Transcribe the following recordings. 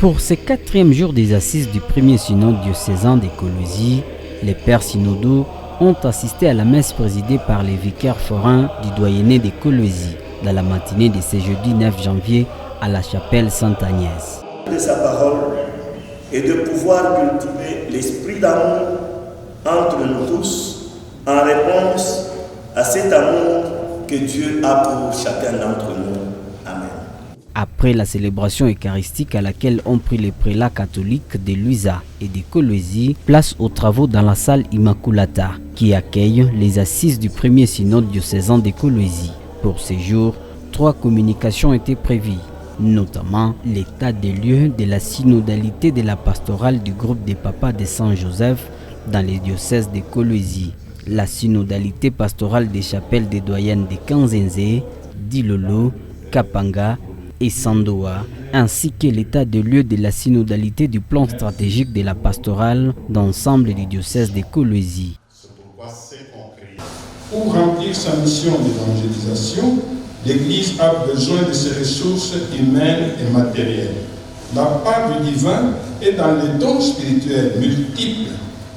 Pour ce 4e jour des assises du premier synode diocésain des Colosie, les pères synodaux ont assisté à la messe présidée par les vicaires forains du doyenné des Colosie dans la matinée de ce jeudi 9 janvier à la chapelle Sainte-Agnès. De sa parole et de pouvoir cultiver l'esprit d'amour entre nous tous en réponse à cet amour que Dieu a pour chacun d'entre nous. Amen. Après la célébration eucharistique à laquelle ont pris les prélats catholiques de Luisa et de Colosie, place aux travaux dans la salle Immaculata qui accueille les assises du premier synode diocésain de Colosie. Pour ces jours, 3 communications étaient prévues, notamment l'état des lieux de la synodalité de la pastorale du groupe des papas de Saint-Joseph dans les diocèses de Colosie, la synodalité pastorale des chapelles des doyennes de Kanzenze, d'Ilolo, Kapanga et Sandoa, ainsi que l'état de lieu de la synodalité du plan stratégique de la pastorale d'ensemble du diocèse de Colosie. Pour remplir sa mission d'évangélisation, l'Église a besoin de ses ressources humaines et matérielles. La part du divin est dans les dons spirituels multiples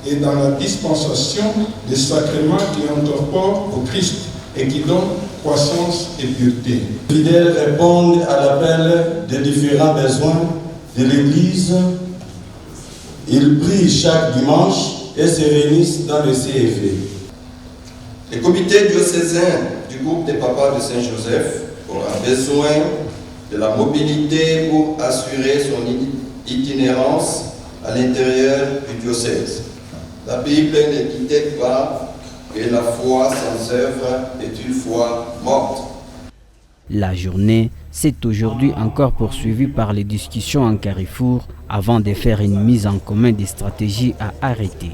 et dans la dispensation des sacrements qui incorporent au Christ et qui donnent croissance et pureté. Les fidèles répondent à l'appel des différents besoins de l'Église. Ils prient chaque dimanche et se réunissent dans le CFE. Le comité diocésain du groupe des papas de Saint-Joseph aura besoin de la mobilité pour assurer son itinérance à l'intérieur du diocèse. La Bible ne dit pas que la foi sans œuvre est une foi morte. La journée s'est aujourd'hui encore poursuivie par les discussions en carrefour avant de faire une mise en commun des stratégies à arrêter.